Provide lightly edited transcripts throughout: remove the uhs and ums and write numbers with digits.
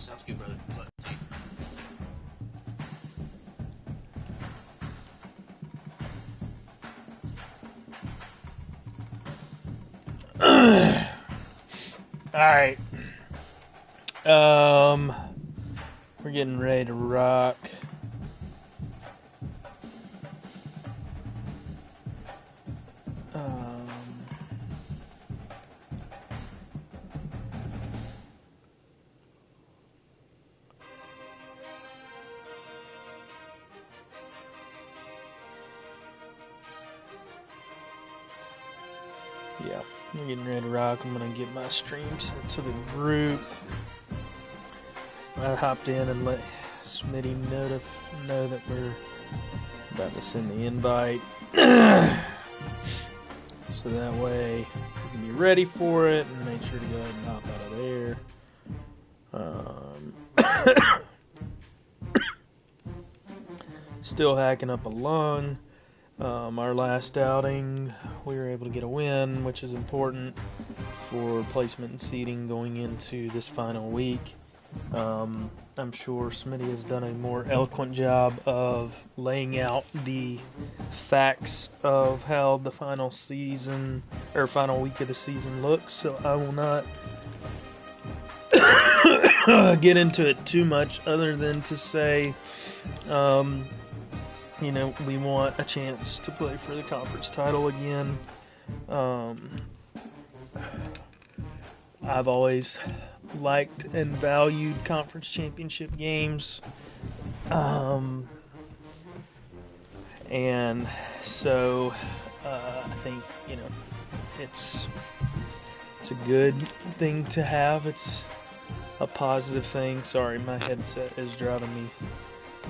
Sounds good, brother. Alright. We're getting ready to rock. Yeah, we're getting ready to rock. I'm gonna get my streams into the group. I hopped in and let Smitty know that we're about to send the invite, so that way we can be ready for it and make sure to go ahead and hop out of there. Still hacking up a lung. Our last outing, we were able to get a win, which is important for placement and seeding going into this final week. I'm sure Smitty has done a more eloquent job of laying out the facts of how the final season or final week of the season looks, so I will not get into it too much other than to say, we want a chance to play for the conference title again. I've always liked and valued conference championship games. And so I think, it's a good thing to have. It's a positive thing. Sorry, my headset is driving me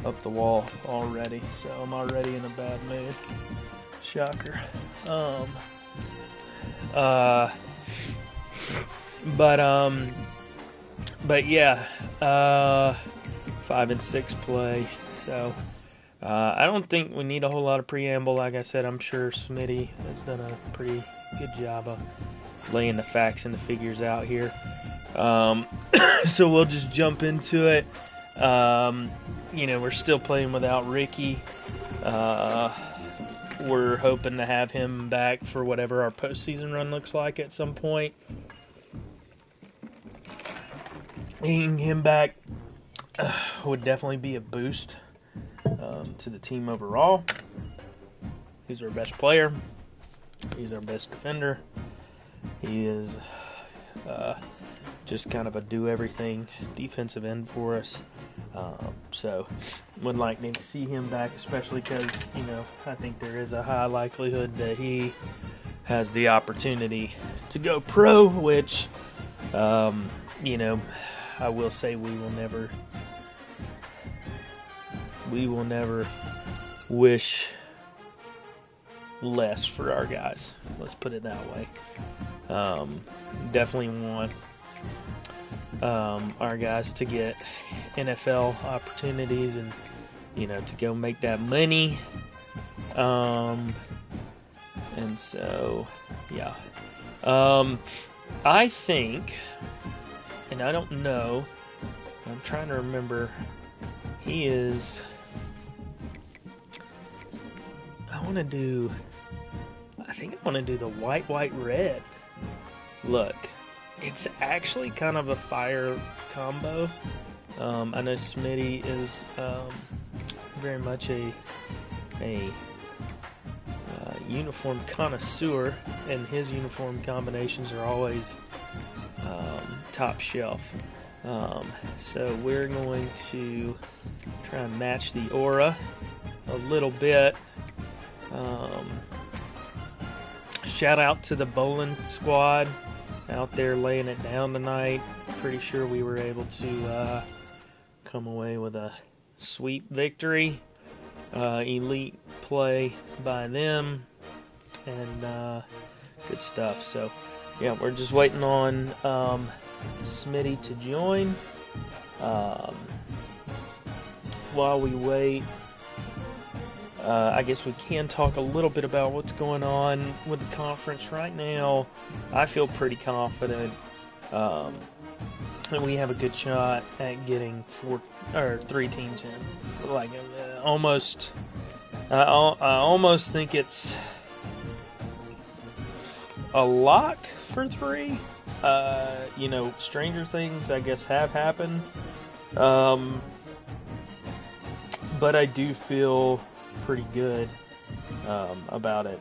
up the wall already, so I'm already in a bad mood. Shocker. But yeah, 5 and 6 play. So I don't think we need a whole lot of preamble. Like I said, I'm sure Smitty has done a pretty good job of laying the facts and the figures out here. So we'll just jump into it. We're still playing without Ricky. We're hoping to have him back for whatever our postseason run looks like at some point. Getting him back would definitely be a boost to the team overall. He's our best player. He's our best defender. He is just kind of a do-everything defensive end for us. So would like to see him back, especially because, I think there is a high likelihood that he has the opportunity to go pro, which, I will say we will never wish less for our guys. Let's put it that way. Definitely want our guys to get NFL opportunities and, to go make that money. And so, yeah. I think, and I don't know, I'm trying to remember, I think I want to do the white, red look. It's actually kind of a fire combo. I know Smitty is very much a uniform connoisseur, and his uniform combinations are always top shelf. So we're going to try and match the aura a little bit. Shout out to the bowling squad out there laying it down tonight. Pretty sure we were able to come away with a sweep victory. Elite play by them, and good stuff. So yeah, we're just waiting on Smitty to join. While we wait, I guess we can talk a little bit about what's going on with the conference right now. I feel pretty confident and we have a good shot at getting 3 teams in. Like almost, I almost think it's a lock for 3. You know, stranger things, I guess, have happened. But I do feel pretty good about it.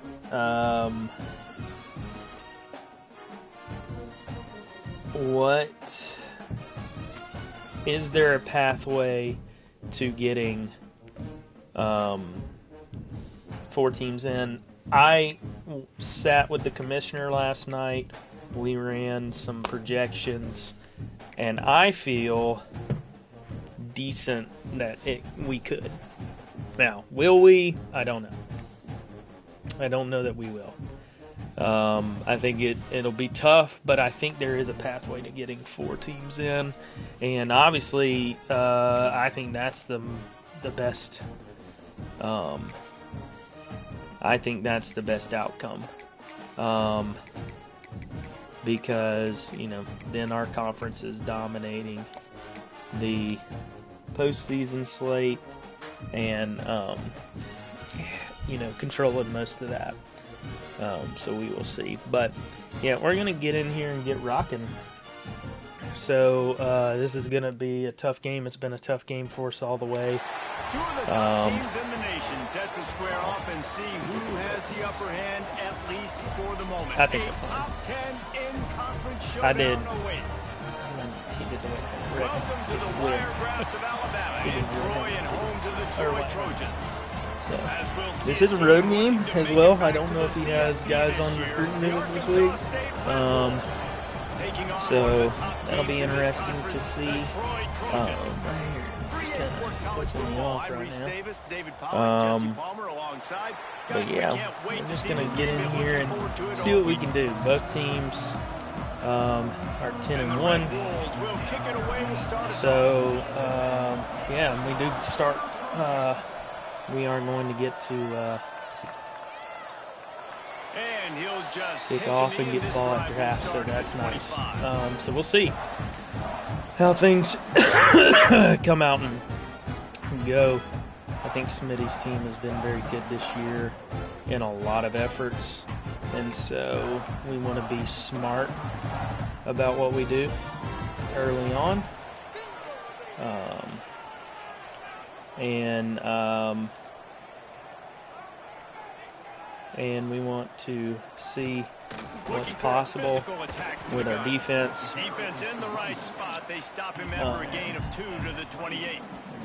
What is there a pathway to getting 4 teams in? I sat with the commissioner last night. We ran some projections, and I feel decent that we could. Now, will we? I don't know. I don't know that we will. I think it'll be tough, but I think there is a pathway to getting 4 teams in, and obviously, I think that's the best. I think that's the best outcome, because then our conference is dominating the postseason slate, and controlling most of that. So we will see. But yeah, we're gonna get in here and get rocking. So this is gonna be a tough game. It's been a tough game for us all the way. 2 of the top teams in the nation set to square off and see who has the upper hand, at least for the moment. I think a top 10 in-conference showdown I did. awaits. He did the Welcome to the Wiregrass of Alabama in Troy and home to the Troy Trojans. So, this is a road game as well. I don't know if he has guys on recruiting visit this week. So that'll be interesting to see. But yeah, we're just gonna get in here and see what we can do. Both teams are 10-1. So yeah, we do start. We are going to get to kick off and get the ball after half, so that's nice. So we'll see how things come out and go. I think Smitty's team has been very good this year in a lot of efforts, and so we want to be smart about what we do early on. And we want to see what's possible with our defense. Defense in the right spot. They stop him after a gain of 2 to the 28.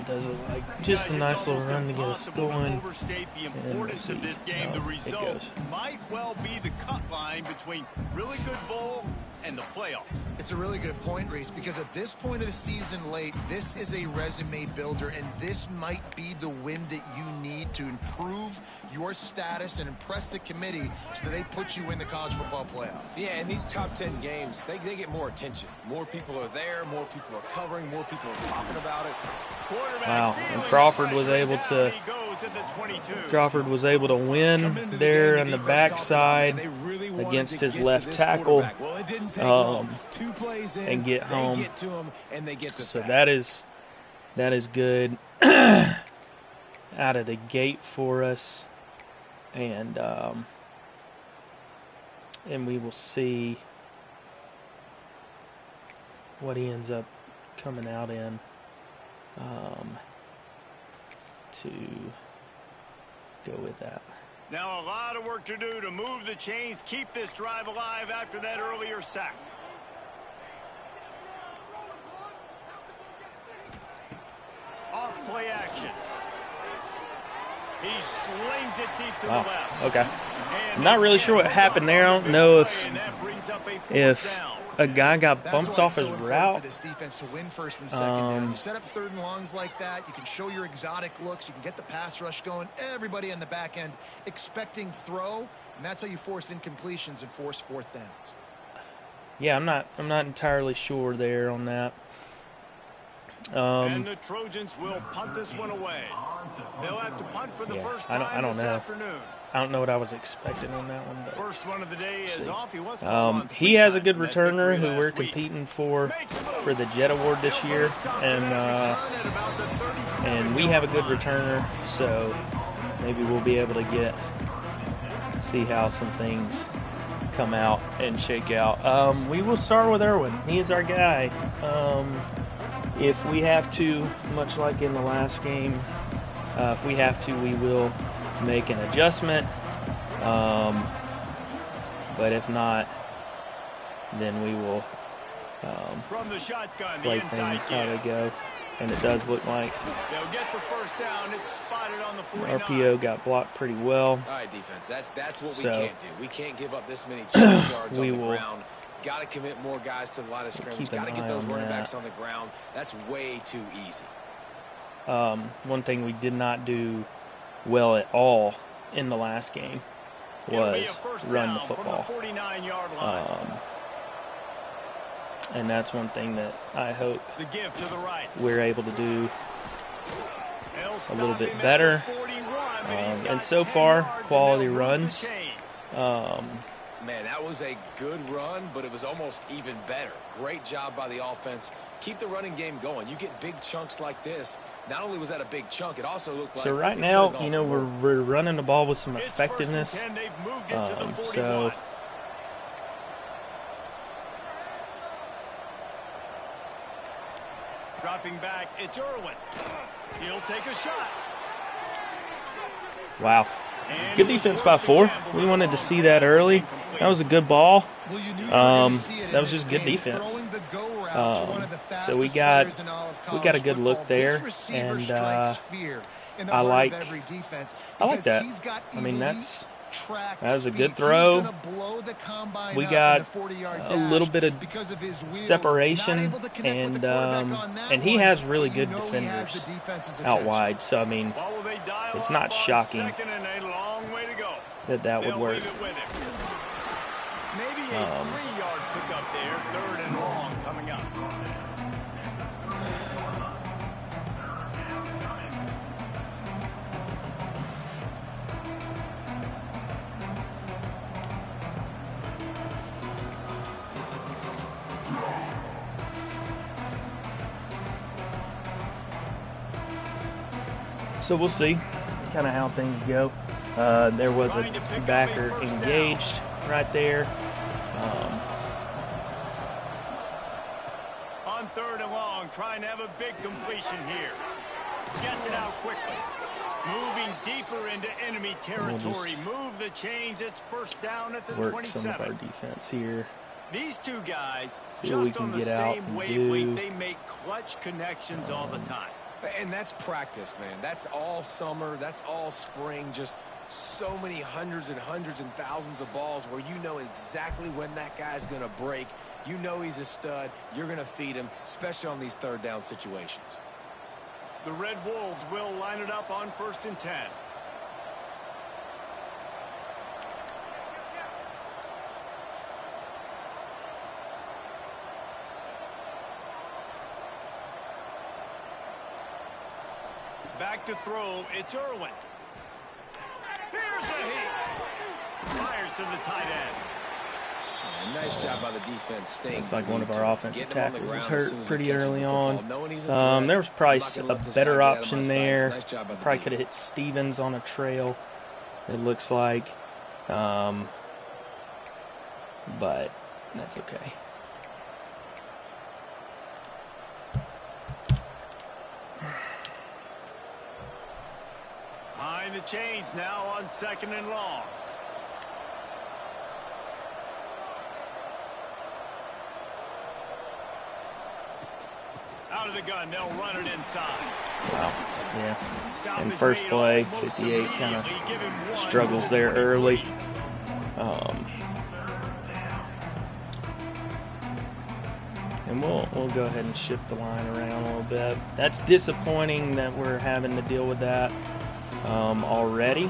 Does it like just a nice little run to get us going. Overstate the importance of this game. The result might well be the cut line between really good bowl and the playoffs. It's a really good point, Reese, because at this point of the season late, this is a resume builder, and this might be the win that you need to improve your status and impress the committee so that they put you in the college football playoff. Yeah, in these top 10 games, they get more attention. More people are there, more people are covering, more people are talking about it. Wow, and Crawford was able to win there on the backside against his left tackle and get home. So that is good out of the gate for us, and we will see what he ends up coming out in. To go with that. Now a lot of work to do to move the chains, keep this drive alive after that earlier sack. Off play action. He slings it deep to the left. Okay. I'm not really sure what happened there. I don't know if a guy got bumped off his route. For this defense to win first and second down. You set up 3rd and longs like that. You can show your exotic looks. You can get the pass rush going. Everybody on the back end expecting throw, and that's how you force incompletions and force 4th downs. Yeah, I'm not entirely sure there on that. And the Trojans will punt this one away. They'll have to punt for the first time this afternoon. I don't know what I was expecting on that one. But First one of the day is off. He has a good returner who we're competing for the Jet Award this year, and we have a good returner, so maybe we'll be able to see how some things come out and shake out. We will start with Irwin. He is our guy. If we have to, much like in the last game, if we have to, we will make an adjustment. But if not, then we will from the shotgun, play things how they go. And it does look like they'll get the first down. It's spotted on the 49. RPO got blocked pretty well. All right, defense. That's what we can't do. We can't give up this many yards on the ground. Got to commit more guys to the line of scrimmage. Got to get those running backs on the ground. That's way too easy. One thing we did not do well at all in the last game was run the football. From the 49-yard line. And that's one thing that I hope the give to the right. We're able to do a little bit better. And so far, quality runs. Man, that was a good run, but it was almost even better. Great job by the offense. Keep the running game going. You get big chunks like this. Not only was that a big chunk, it also looked like... So right now, you know, we're running the ball with some effectiveness. So... Dropping back, it's Irwin. He'll take a shot. Wow. Good defense by 4. We wanted to see that early. That was a good ball. That was just good defense. So we got a good look there, and I like that. I mean, that was a good throw. We got a little bit of separation, and he has really good defenders out wide. So I mean, it's not shocking that would work. Maybe a 3-yard pickup there, 3rd and long coming up. So we'll see kind of how things go. There was a backer engaged right there. On 3rd and long, trying to have a big completion here. Gets it out quickly. Moving deeper into enemy territory. Move the chains. It's first down at the 27. Work some of our defense here. These two guys, just on the same wavelength, they make clutch connections all the time. And that's practice, man. That's all summer. That's all spring. Just so many hundreds and thousands of balls where you know exactly when that guy's going to break. You know he's a stud. You're going to feed him, especially on these 3rd down situations. The Red Wolves will line it up on 1st and 10. Back to throw, it's Irwin. Here's a heat. Fires to the tight end. Yeah, nice job by the defense staying. It's like one of our offensive tackles was hurt pretty early on. There was probably a better option there. Probably could have hit Stevens on a trail, it looks like. But that's okay. Behind the chains now on 2nd and long. Out of the gun, they'll run it inside. Wow, yeah. And first play, 58 kind of struggles there early. And we'll go ahead and shift the line around a little bit. That's disappointing that we're having to deal with that already.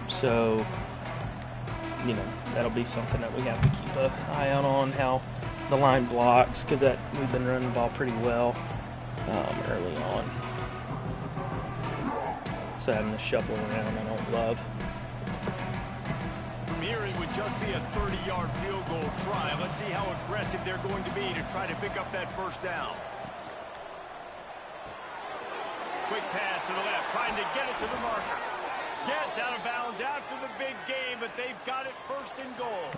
So, you know, that'll be something that we have to keep an eye out on, how the line blocks, because we've been running the ball pretty well early on. So having to shuffle around, I don't love. From here, it would just be a 30-yard field goal try. Let's see how aggressive they're going to be to try to pick up that first down. Quick pass to the left, trying to get it to the marker. Gets out of bounds after the big game, but they've got it first and goal.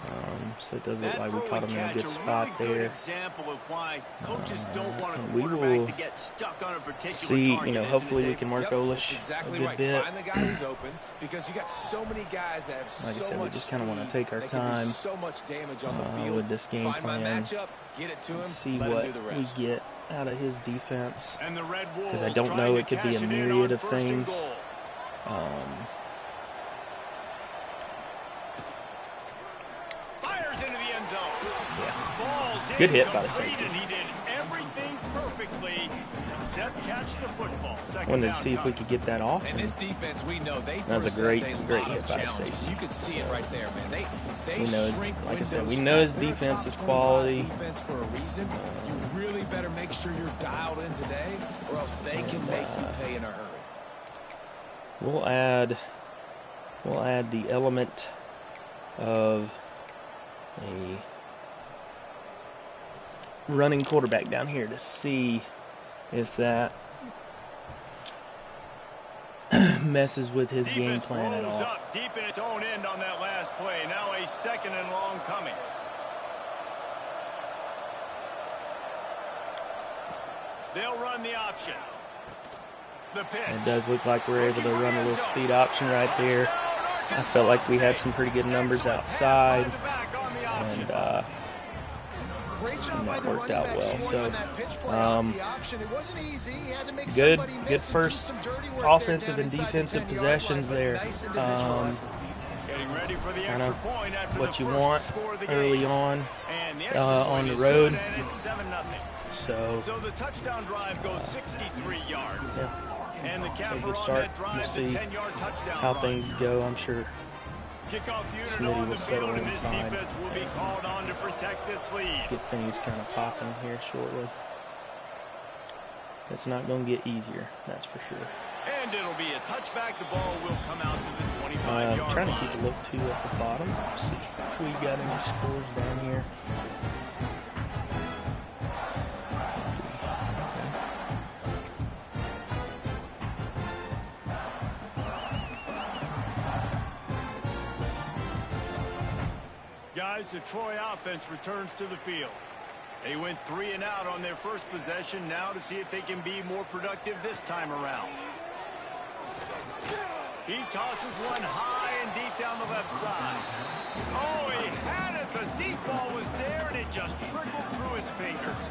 So it does look like we caught him in a good spot really there. Good example of why coaches don't want a We quarterback will to get stuck on a particular see, target, hopefully we can work Olish exactly a good right. bit. Find the guy who's open, because you got so many guys that have Like so I said, we much just kind of want to speed, take our they can do time so much damage on the field. with this game Find my plan. matchup, get it to him, See let what him do the we rest. get out of his defense. And the Red Wolves Because I don't know, it could be a myriad of things. Fires into the end zone. Yeah. Falls Good hit in, by the complete, safety. and he did everything perfectly except catch the football. Second Wanted to down see if we could get that off. And this defense, we know they That was a great hit by the challenges. safety. You could see it right there, man. They We know, shrink like I said, windows we know his fast. They're a defense top is 25 quality. defense for a reason. You really better make sure you're dialed in today, or else they can make you pay in a hurry. We'll add the element of a running quarterback down here to see if that messes with his game plan at all. Up deep in its own end on that last play. Now a second and long coming. They'll run the option. The pitch. It does look like we're able to run a little speed option right there. I felt like we had some pretty good numbers outside, and that worked out well. So, good first offensive and defensive possessions there. Kind of what you want early on the road. So the touchdown drive goes 63 yards. Yeah. And the capper good on start. that drive, We'll see the 10-yard touchdown how run. things go. I'm sure Kickoff unit Smitty on will the settle field, in and this fine. defense will be called on to protect this lead. get things kind of popping here shortly. It's not going to get easier, that's for sure. And it'll be a touchback. The ball will come out to the 25-yard line. Trying to keep a look too at the bottom. See if we got any scores down here. Guys, the Troy offense returns to the field. They went 3 and out on their first possession. Now to see if they can be more productive this time around. He tosses one high and deep down the left side. Oh, he had it. The deep ball was there, and it just trickled through his fingers.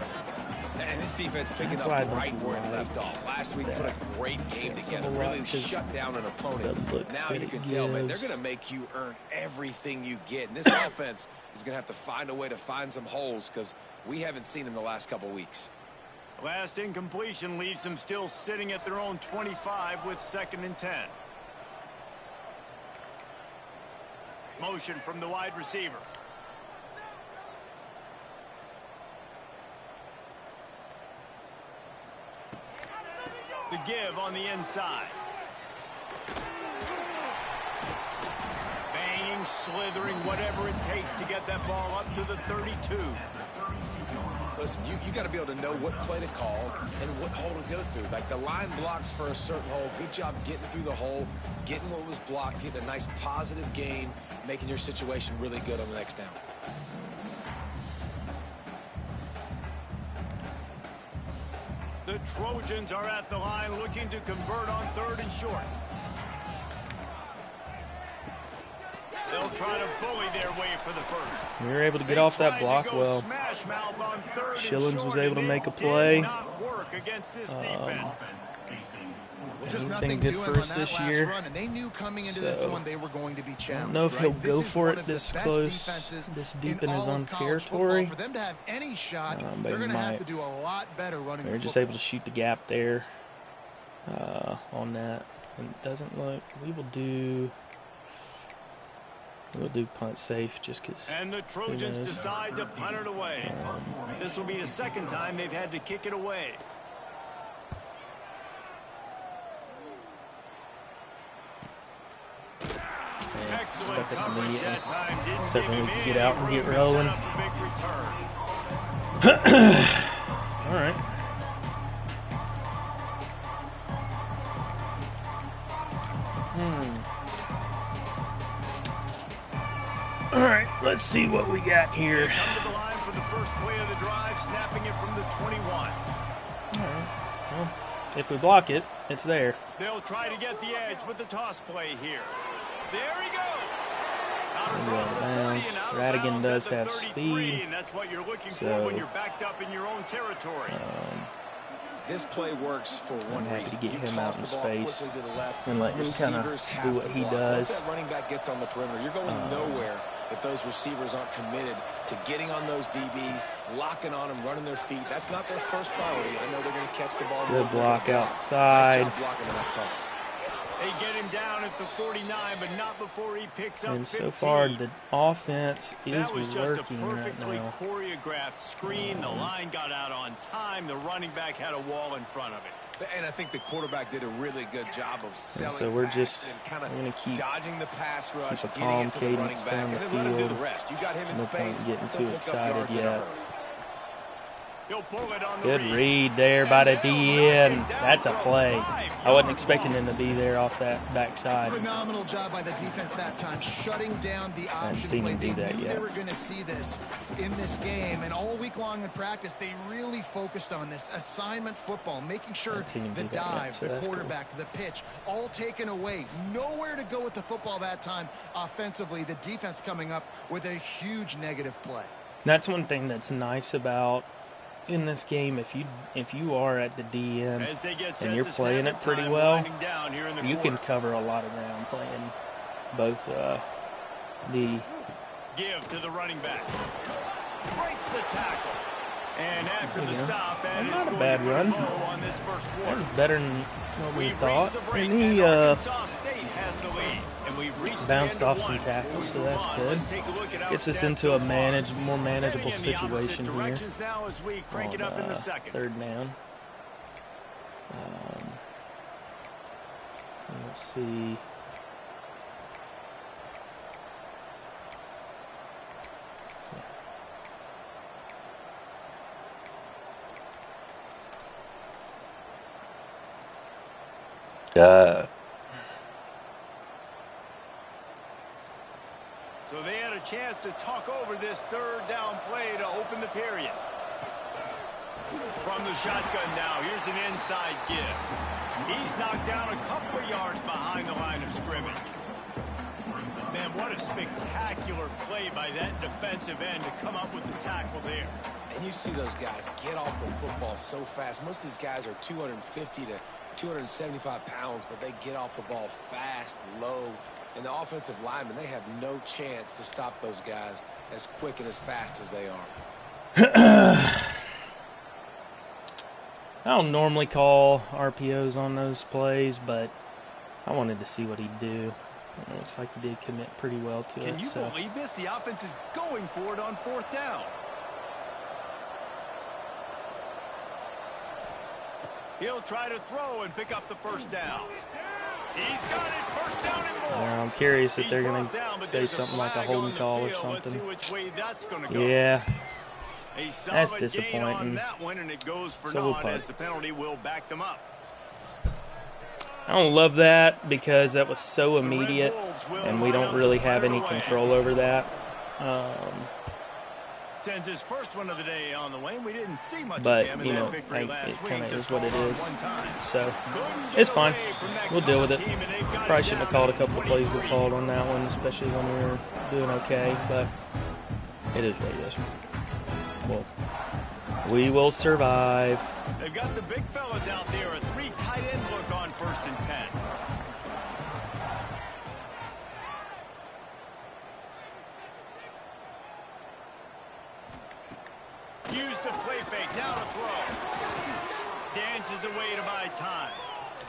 And this defense picking up right where it left off. Last week put a great game together, really shut down an opponent. Now you can tell, man, they're going to make you earn everything you get. And this offense is going to have to find a way to find some holes because we haven't seen them the last couple weeks. Last incompletion leaves them still sitting at their own 25 with 2nd and 10. Motion from the wide receiver. The give on the inside. Banging, slithering, whatever it takes to get that ball up to the 32. Listen, you got to be able to know what play to call and what hole to go through. Like the line blocks for a certain hole. Good job getting through the hole, getting what was blocked, getting a nice positive gain, making your situation really good on the next down. The Trojans are at the line looking to convert on 3rd and short. They'll try to bully their way for the first. We were able to get off that block well. Shillings was able to make a play. Just Everything good for us this year. Run, and they knew coming into this one they were going to be challenged. I don't know if he'll go for it this close, this deep in his own territory. For them to have any shot, But they're going to have might. to do a lot better running. They're just able to shoot the gap there on that. And it doesn't look. We'll do punt safe just because. And the Trojans decide to punt it away. This will be the 2nd time they've had to kick it away. Yeah, Excellent stuck us coverage immediately. that time. Didn't So give we him can any get out and get room to set rolling. up a big return. All right. All right, let's see what we got here. They come to the line for the first play of the drive, snapping it from the 21. All right. Well, if we block it, it's there. They'll try to get the edge with the toss play here. There he goes. Out Out across of the 30 bounds. and out of Radigan bounds does at the have 33, speed. and that's what you're looking So, for when you're backed up in your own territory. This play works for one I'm happy reason. to get You him toss out in the ball space quickly to the left. and let him kind of Receivers do have what to he block. does. Once that running back gets on the perimeter, you're going nowhere if those receivers aren't committed to getting on those DBs, locking on them, running their feet. That's not their first priority. I know they're going to catch the ball. Good block outside. Nice job blocking that toss. They get him down at the 49, but not before he picks up And 15. so far, the offense is That was just a working right perfectly now. choreographed screen. The line got out on time. The running back had a wall in front of it. And I think the quarterback did a really good job of selling. So we're past just and kind of going to keep dodging the pass rush, keep a getting calm it to the running cadence back, down and the then let him do field. the rest. You got him in No point space. getting He'll too pick up excited yards in a yet. hurry. He'll pull it on the Good read there by the DN. That's a play. I wasn't expecting him to be there off that backside. Phenomenal job by the defense that time, shutting down the option seen play. him do They that knew yet. they were going to see this in this game, and all week long in practice, they really focused on this assignment football, making sure Haven't seen him the do that yet, dive, so the that's cool. quarterback, the pitch, all taken away. Nowhere to go with the football that time offensively. The defense coming up with a huge negative play. That's one thing that's nice about in this game. If you are at the DN As they get set and you're to playing snap it it, pretty time well, winding down here in the you can quarter. cover a lot of ground playing both the Give to the running back. Breaks the tackle. And after the Yeah. stop, that is Not a going bad to put a run. bow on this first that quarter. was better than what we We've thought. reached the break, And he and Arkansas State has the lead. And we've reached bounced the end off of some one. tackles, so Before we that's move on, good. let's take a look at our Gets us stats into so a far. more manageable Heading in the opposite situation here directions now as we crank it up in the on second. third down. Let's see. So they had a chance to talk over this third down play to open the period. From the shotgun now, here's an inside give. He's knocked down a couple of yards behind the line of scrimmage. Man, what a spectacular play by that defensive end to come up with the tackle there. And you see those guys get off the football so fast. Most of these guys are 250 to 275 pounds, but they get off the ball fast, low. And the offensive linemen, they have no chance to stop those guys as quick and as fast as they are. I don't normally call RPOs on those plays, but I wanted to see what he'd do. It looks like he did commit pretty well to it. Can you believe this? The offense is going for it on fourth down. He'll try to throw and pick up the first down. He's got it. First down and more. I'm curious if He's they're going brought down, to but say there's something like a flag on holding the call or field. Let's see something. which way that's going to go. Yeah, A that's solid gain on disappointing. that one, and it goes for So we'll naught punt. as the penalty will back them up. I don't love that because that was so immediate, and we don't really have any control over that. Sends his first one of the day on the way, and we didn't see much But, of him in you know, that victory last it week. kind of Just is what it called on is. one time. So Couldn't get it's fine. away from that We'll deal with it. cover team, and they've got Probably him shouldn't have down called a to couple of plays we 23. called on that one, especially when we were doing okay. But it is what it is. Well, we will survive. They've got the big fellas out there. A three tight end look on 1st and 10. Use the play fake. Now to throw. Dances away to buy time.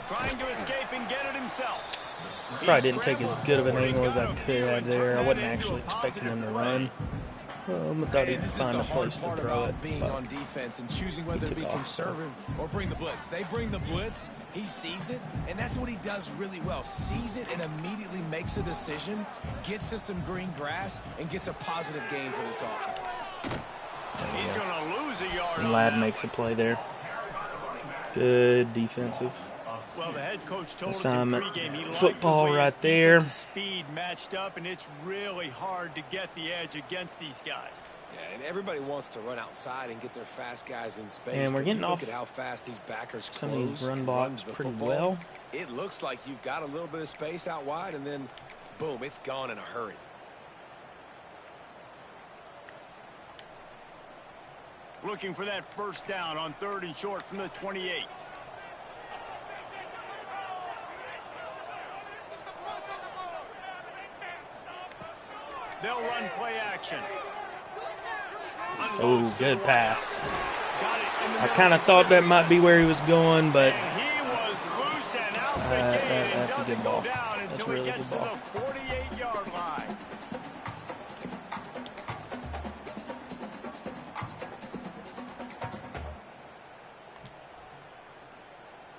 Trying to escape and get it himself. Probably didn't take as good of an angle as I could have there. I wasn't actually expecting him to run. I thought he'd This is find the a hard place to part throw about it. being But on defense and choosing whether to be took off, conservative or bring the blitz. They bring the blitz, he sees it, and that's what he does really well. Sees it and immediately makes a decision, gets to some green grass, and gets a positive gain for this offense. He's going to lose a yard. and Ladd makes a play there. Good defensive Well, the head coach told assignment. us in pregame he liked Football the way right his there. defensive speed matched up, and it's really hard to get the edge against these guys. Yeah, and everybody wants to run outside and get their fast guys in space. And we're but getting you look off at how fast these backers some of these close run and blocks the pretty football. well. It looks like you've got a little bit of space out wide, and then, boom, it's gone in a hurry. Looking for that first down on 3rd and short from the 28. They'll run play action. Oh, good pass. Got it in the I middle kind of the thought that 30 might be where he was going, but And he was loose and out the gate and that's a doesn't good go ball. down That's until a really he gets good to ball. the 48-yard line.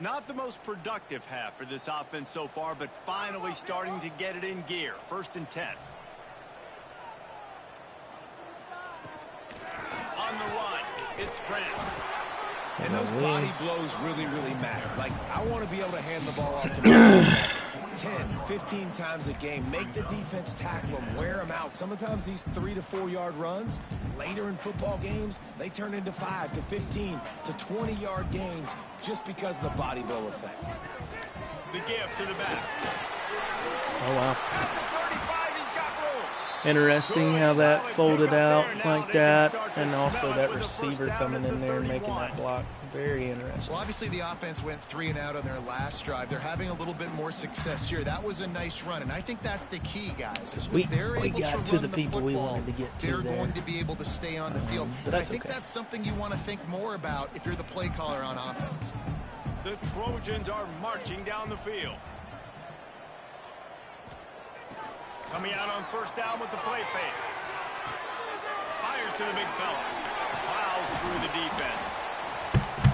Not the most productive half for this offense so far, but finally starting to get it in gear. 1st and 10. On the run, it's Brent. And those body blows really, really matter. Like, I want to be able to hand the ball off to my 10, 15 times a game. Make the defense tackle them, wear them out. Sometimes these 3 to 4 yard runs, later in football games, they turn into 5 to 15 to 20-yard gains just because of the body blow effect. The gift to the back. oh wow. At the 35, he's got room. Interesting Good, how that solid folded pick up out there. Now like they can that, start to and also smell it that with the first receiver down coming at in the there and making 31. that block. Very interesting. Well, obviously the offense went 3 and out on their last drive. They're having a little bit more success here. That was a nice run, and I think that's the key, guys. If We they're able got to to run the people we football, wanted to get to they're there. going to be able to stay on the field. But I that's think okay. that's something you want to think more about if you're the play caller on offense. The Trojans are marching down the field. Coming out on 1st down with the play fake. Fires to the big fella. Plows through the defense.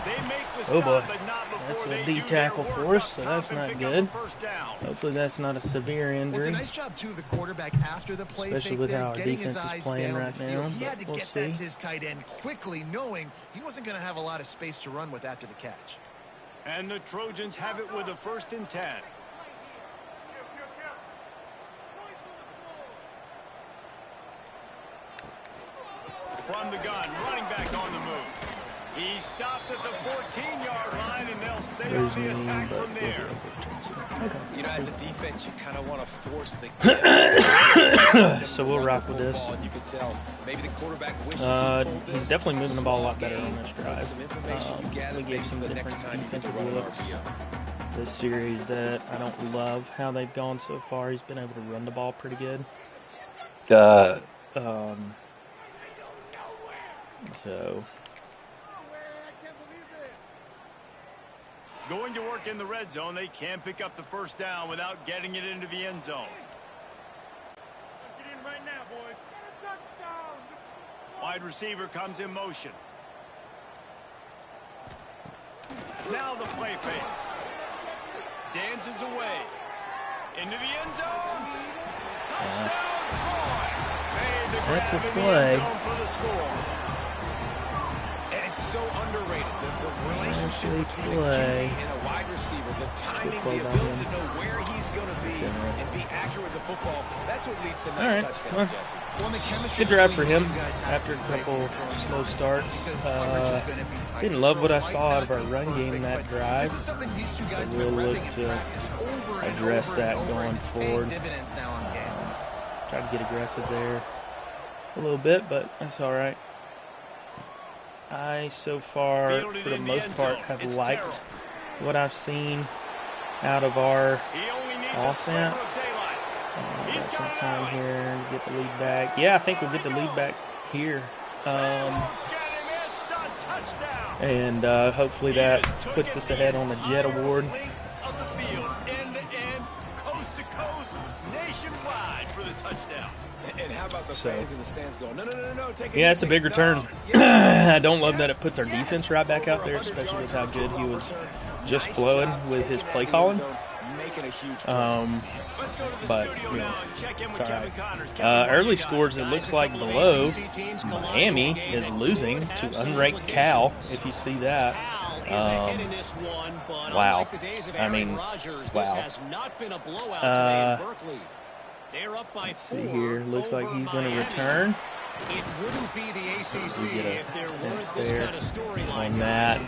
They make the stop, Oh boy, but not before that's they a do D their tackle work for us, up so top that's and not pick up good. a 1st down. Hopefully that's not a severe Well, it's a injury. nice job, too, of the quarterback after the play Especially fake with there, how our getting his defense is eyes playing down right the field. now, He had but to we'll get see. that to his tight end quickly, knowing he wasn't going to have a lot of space to run with after the catch. And the Trojans have it with a 1st and 10. From the gun, running back on the move. He stopped at the 14-yard line, and they'll stay There's on the me, attack but from there. You know, as a defense, you kind of want to force the So we'll rock with this. You can tell maybe the quarterback wishes he pulled this. He's definitely moving the ball a lot Small better on game, this but drive. some information you gather We gave maybe some the different next time you get to defensive run an looks RPO. this series that I don't love how they've gone so far. He's been able to run the ball pretty good. So Going to work in the red zone, they can pick up the 1st down without getting it into the end zone. Wide receiver comes in motion. Now the play fake. Dances away. Into the end zone. Touchdown, Troy. Made the That's a grab in the play. end zone for the score. And it's so underrated. The relationship That's a between a play. QB and a wide receiver, the timing, play the by ability him. to know where he's going to be Generous. and be accurate with the football, that's what leads to All nice right, touchdowns, well, Jesse. Well, the chemistry good drive for between him these two guys has after to a be great couple going slow forward. starts. Because coverage is gonna be tight. Didn't love what I Throw saw right out of our back run perfect, game that but drive. This is something these two guys So have been we'll repping look in to practice over and address over that and over, going and it's forward. paying dividends now on game. Try to get aggressive there a little bit, but that's all right. I, so far, Fielded for the in the most end part, zone. have It's liked Terrell. what I've seen out of our He only needs a sliver offense. of daylight. He's Got some got it time out. here to get the lead back. Yeah, I think we'll get the lead back here. Get him, it's a touchdown. And hopefully that puts us ahead on the Jet Award. Length of the field, end to end, coast to coast, pushing wide for the touchdown. And how about the fans in the stands going, no, take it Yeah, it's a easy. big return. I don't love that it puts our defense right back out there, especially with how good he was just flowing with his play calling. But you know, it's all right. Early scores, it looks like below, Miami is losing to unranked Cal, if you see that. Wow. I mean, wow. Let's see here. Looks like he's going to return. It wouldn't be the ACC if there weren't this there kind of storyline on that.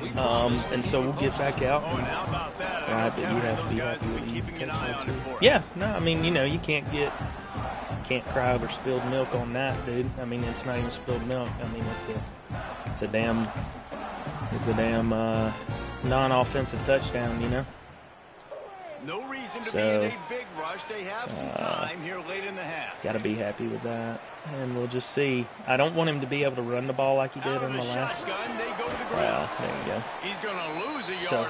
And so we'll get back out. Right, but you have to be happy with these touchdowns too. Yeah, no, I mean, you know, you can't cry over spilled milk on that, dude. I mean, it's not even spilled milk. I mean, it's a damn non-offensive touchdown, you know. No reason to be in a big rush. They have some time here late in the half. Got to be happy with that. And we'll just see. I don't want him to be able to run the ball like he did in the last. Well, there you go. He's going to lose a yard. So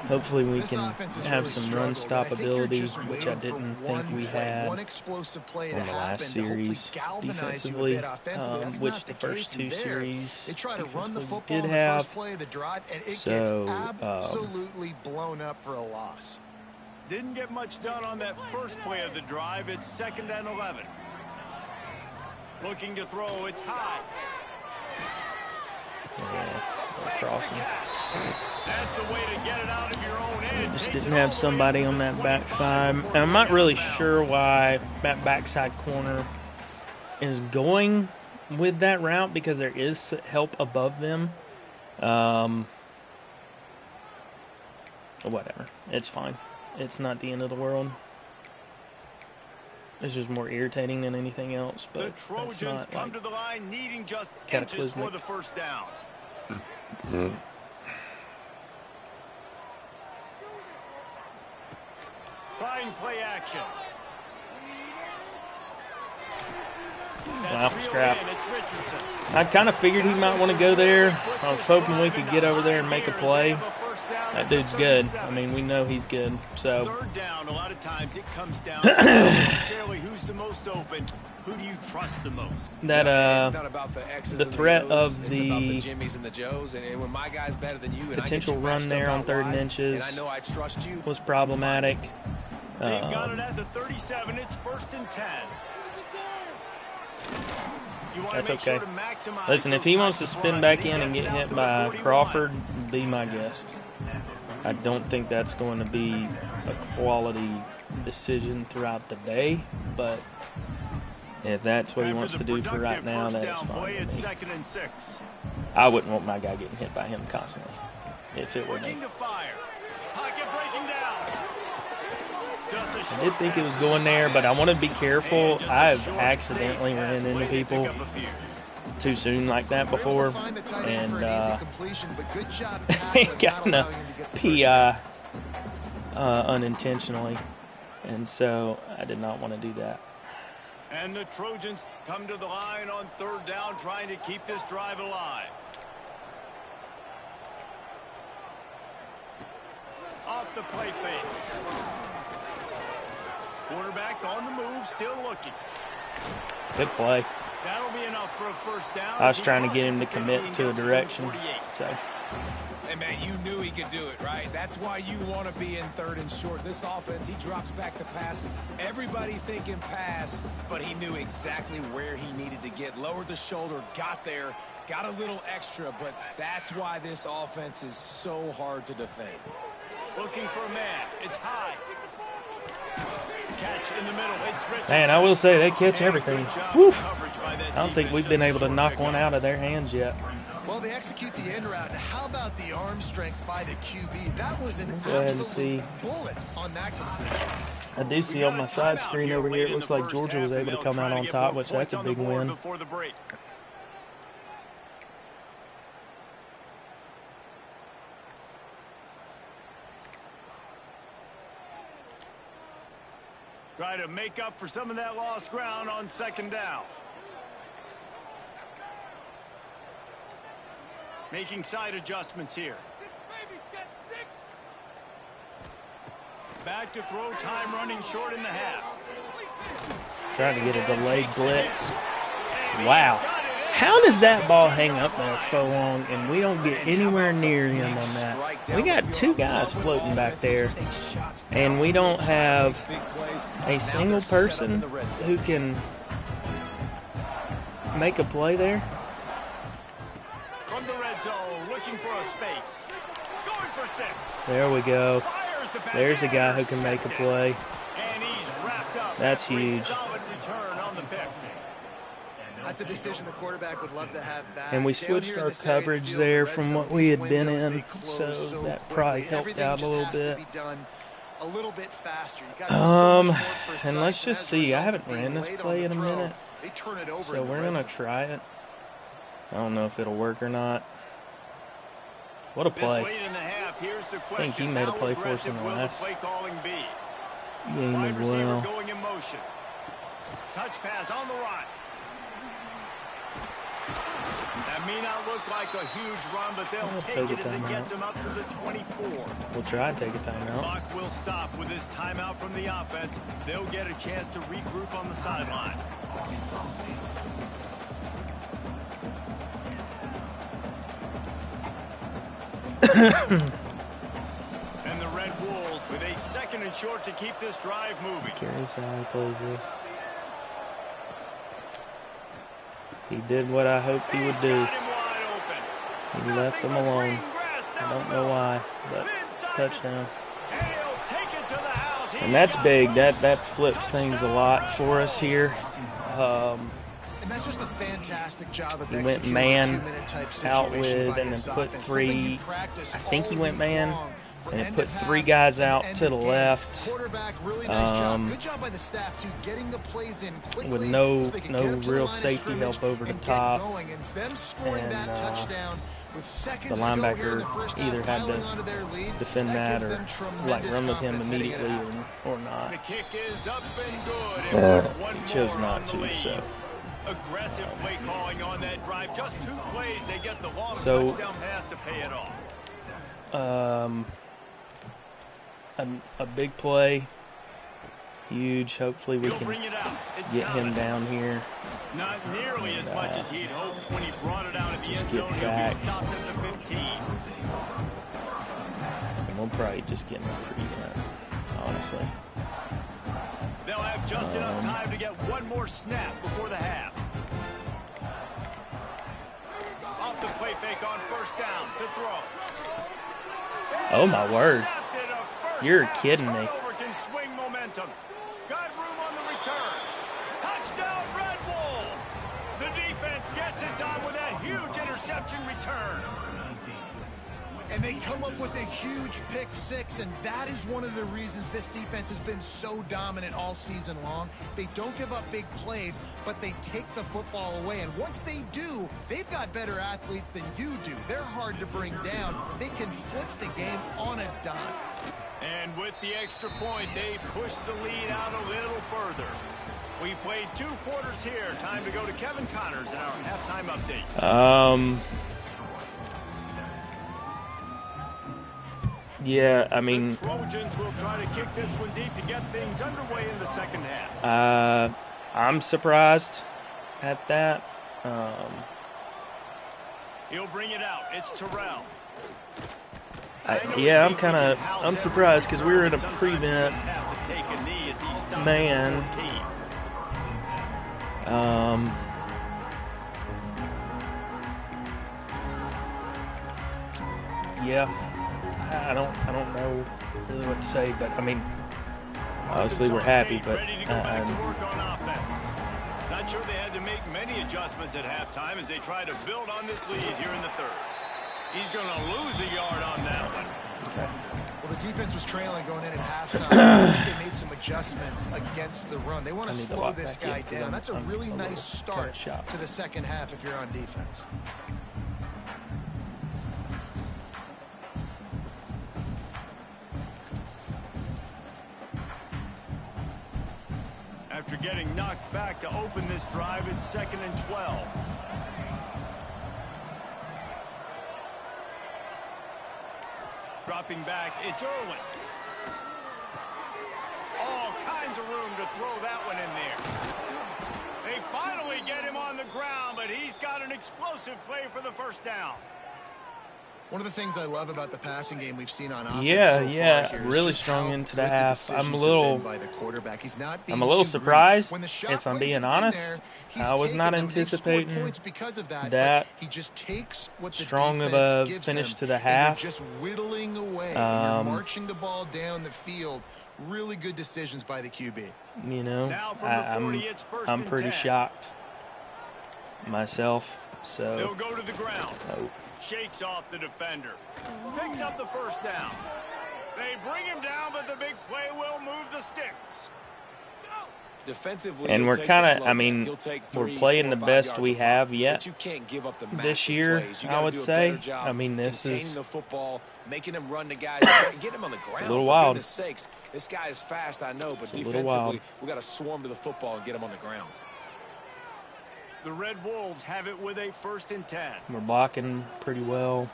hopefully we can have some run stoppability, which I didn't think we had on the last series defensively, which the first two series we did have. So absolutely blown up for a loss. Didn't get much done on that first play of the drive. It's 2nd and 11. Looking to throw. It's high. Yeah, crossing. That's the way to get it out of your own end. Just didn't have somebody on that backside. And I'm not really sure why that backside corner is going with that route, because there is help above them. Whatever. It's fine. It's not the end of the world. It's just more irritating than anything else. But the Trojans come to the line needing just inches for the first down. Trying play action. Wow, scrap. I kind of figured he might want to go there. I was hoping we could get over there and make a play. That dude's good. I mean, we know he's good. So third down, a lot of times it comes down to necessarily who's the most open. Who do you trust the most? That the threat of the potential run there on 3rd and inches was problematic. They've got it at the 37. It's 1st and 10. That's okay. Listen, if he wants to spin back in and get hit by Crawford, be my guest. I don't think that's going to be a quality decision throughout the day, but if that's what he wants to do for right now, that's fine with me. I wouldn't want my guy getting hit by him constantly if it were me. I did think it was going there, but I want to be careful. I've accidentally ran into people too soon like that before, and gotten a PI unintentionally, and so I did not want to do that. And the Trojans come to the line on 3rd down, trying to keep this drive alive. Off the play fake. Quarterback on the move, still looking. Good play. That'll be enough for a first down. I was trying to get him to commit to a direction. So. Hey, man, you knew he could do it, right? That's why you want to be in 3rd and short. This offense, he drops back to pass. Everybody thinking pass, but he knew exactly where he needed to get. Lowered the shoulder, got there, got a little extra, but that's why this offense is so hard to defend. Looking for a man. It's high. Catch in the middle. It's man, I will say they catch everything. Woo. I don't think we've been able to knock one out of their hands yet. Well, they execute the end route. How about the arm strength by the QB? That was an absolute bullet on that completion. I do see on my side screen over here, it looks like Georgia was able to come out on top, which that's a big win. Try to make up for some of that lost ground on 2nd down. Making side adjustments here. Back to throw, time running short in the half. Trying to get a delayed blitz. Wow. How does that ball hang up there so long and we don't get anywhere near him on that? We got 2 guys floating back there, and we don't have a single person who can make a play there. From the red zone, looking for a space. Going for 6. There we go. There's a guy who can make a play. And he's wrapped up. That's huge. Solid return on the pick. That's a decision the quarterback would love to have back. And we switched our coverage there from what we had been in, so that probably helped out a little bit. And let's just see. I haven't ran this play in a minute, so we're going to try it. I don't know if it'll work or not. What a play. I think he made a play for us in the last game as well. Touch pass on the run. That may not look like a huge run, but they'll take it as it gets him up to the 24. We'll try and take a timeout. Clock will stop with this timeout from the offense. They'll get a chance to regroup on the sideline. And the Red Wolves with a 2nd and short to keep this drive moving. Curious how he plays this. He did what I hoped he would do. He left him alone. I don't know why, but touchdown. And that's big. That flips things a lot for us here. And that's just a fantastic job of he went man out with and then put 3. I think he went man. And it put 3 guys out to the left, with no real safety help over the top, and the linebacker either had to defend that or like run with him immediately or not. He chose not to, so. Aggressive play calling on that drive. Just 2 plays, they get the long touchdown pass to pay it off. A big play, huge. Hopefully we can get him down here. Not nearly as much as he'd hoped when he brought it out of the end zone. He'll be stopped at the 15. And we'll probably just get him a pre-hunt, honestly. They'll have just enough time to get one more snap before the half. Off the play fake on 1st down to throw. Oh my word. You're kidding me. Can swing momentum. Got room on the return. Touchdown Red Wolves. The defense gets it done with that huge interception return. And they come up with a huge pick 6, and that is one of the reasons this defense has been so dominant all season long. They don't give up big plays, but they take the football away. And once they do, they've got better athletes than you do. They're hard to bring down. They can flip the game on a dime. And with the extra point, they push the lead out a little further. We played 2 quarters here. Time to go to Kevin Connors in our halftime update. Yeah, I mean, the Trojans will try to kick this one deep to get things underway in the 2nd half. I'm surprised at that. He'll bring it out. It's Terrell. Yeah, I'm surprised because we were in a prevent man. Yeah, I don't know really what to say, but I mean, obviously we're happy, but not sure they had to make many adjustments at halftime as they try to build on this lead here in the 3rd. He's going to lose a yard on that one. Okay. Well, the defense was trailing going in at halftime. They made some adjustments against the run. They want to slow this guy down. That's a really nice start to the 2nd half if you're on defense. After getting knocked back to open this drive, it's 2nd and 12. Dropping back, it's Irwin. All kinds of room to throw that one in there. but he's got an explosive play for the first down. One of the things I love about the passing game we've seen on offense Yeah, so yeah, far here really is just strong how into the good half. I'm a decisions have little, been by the quarterback. He's not being I'm a little too greedy. surprised, When the shot if I'm plays being have been honest. there, he's I was taken not them. They've scored anticipating points because of that, that but he just takes what the strong of defense a gives finish him, to the and half. you're just whittling away, and you're marching the ball down the field. Really good decisions by the QB. You know, Now from the 40, it's first I'm and pretty 10. shocked myself. So They'll go to the ground. Shakes off the defender. Picks up the first down. They bring him down, but the big play will move the sticks. Defensively, and we're kind of, I mean, we're playing the best we have yet this year, I would say. I mean, this is the football, making him run the guys, get him on the ground. a little wild. For goodness sakes, this guy is fast, I know, but It's defensively, we got to swarm to the football and get him on the ground. The Red Wolves have it with a first and 10. We're blocking pretty well.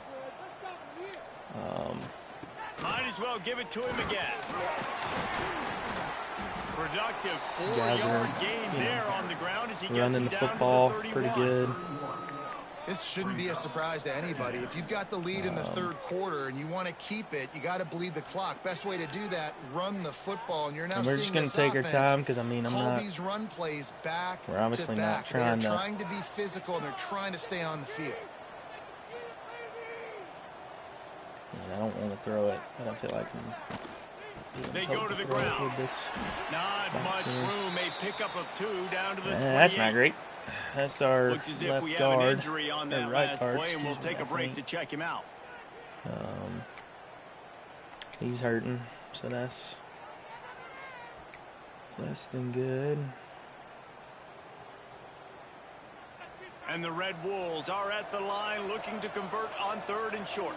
Might as well give it to him again. Productive 4-yard gain there on the ground as he gets running it the down football to the 31. pretty good. This shouldn't be a surprise to anybody. If you've got the lead in the third quarter and you want to keep it, you got to bleed the clock. Best way to do that, run the football. And you're now And we're seeing just going to take our time because, I mean, these run plays back we're obviously to not back. trying They're trying to be physical, and they're trying to stay on the field. I don't want to throw it. I don't feel like they go to the ground. Not much room. A pickup of 2 down to the 28. That's not great. That's our Looks as if left we have guard. an injury on that right last guard, play, and we'll excuse me, take a break to check him out. He's hurting, so that's less than good. And the Red Wolves are at the line looking to convert on 3rd and short.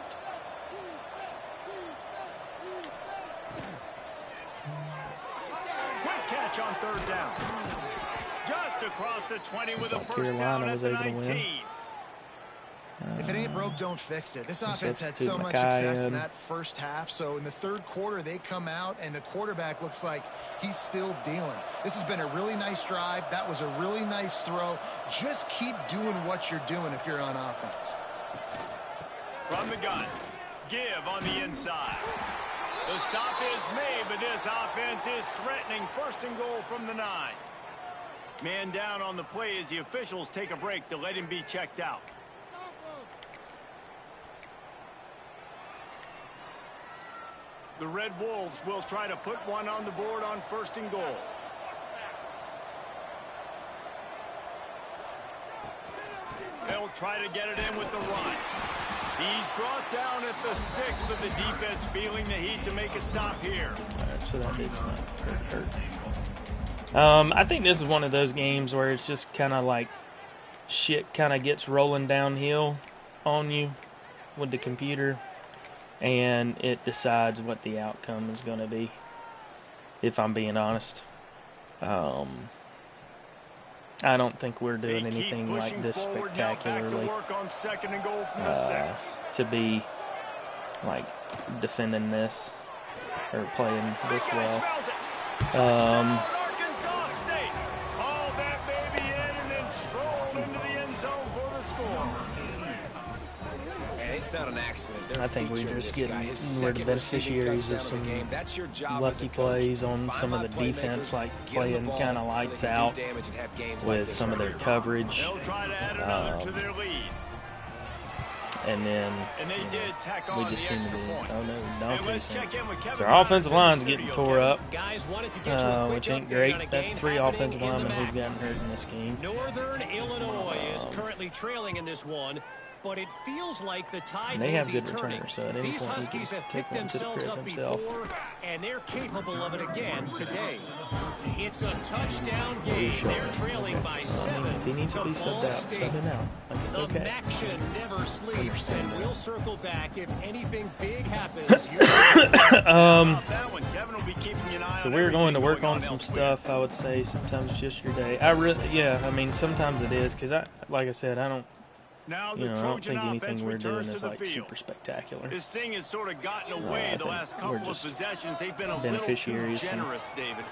Quick catch on 3rd down. Just across the 20 with a first down at the 19. If it ain't broke, don't fix it. This offense had so much success in that first half. So in the third quarter, they come out, and the quarterback looks like he's still dealing. This has been a really nice drive. That was a really nice throw. Just keep doing what you're doing if you're on offense. From the gun, give on the inside. The stop is made, but this offense is threatening. 1st and goal from the 9. Man down on the play as the officials take a break to let him be checked out. The Red Wolves will try to put one on the board on 1st and goal. They'll try to get it in with the run. He's brought down at the 6, but the defense feeling the heat to make a stop here. So that did not hurt. I think this is one of those games where it's just kind of like shit kind of gets rolling downhill on you with the computer, and it decides what the outcome is going to be, if I'm being honest. I don't think we're doing anything like this spectacularly to be like defending this or playing this well. Arkansas State hauled that baby in and then strolled into the end zone for the score. And it's not an accident. I think we're the beneficiaries of some lucky plays on some of the defense, like playing kind of lights out with some of their coverage. They'll try to add another to their lead. And then they did tack on we just seem to be, our offensive line's getting tore up, which ain't great. That's 3 offensive linemen who've gotten hurt in this game. Northern Illinois is currently trailing in this one, but it feels like the tide they have may good be turning. returners, so at any These point Huskies he have can take picked one to the themselves crib up himself. before, and they're capable of it again today. It's a touchdown game. They're trailing by 7. If he needs to be subbed out, sub him out. Like, it's The okay. Maction never sleeps, and we'll circle back if anything big happens. So we're going to work on some stuff. I would say sometimes it's just your day. I mean, sometimes it is, because like I said, I don't think anything we're doing is like super spectacular. This thing has sort of gotten away the last couple of possessions. They've been a little too generous, David.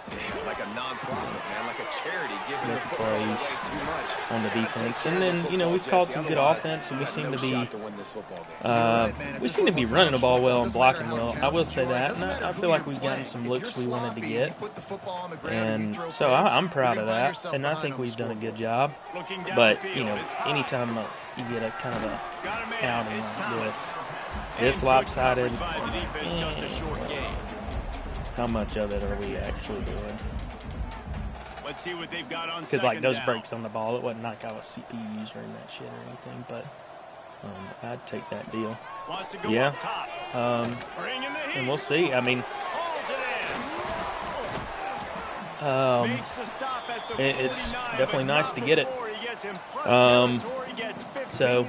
Like a non-profit, man, like a charity, giving the make football away plays too much. on the defense. And then, you know, we've called some good offense, and we seem to be running the ball well and blocking well. I will say that, and I feel like we've gotten some looks we wanted to get. And so I'm proud of that, and I think we've done a good job. But, you know, anytime you get a kind of a outing like this lopsided, how much of it are we actually doing? Let's see what they've got on. Because like those breaks on the ball, it wasn't like I was CPUs or that shit or anything, but I'd take that deal. Yeah, and we'll see. I mean, it's definitely nice to get it. So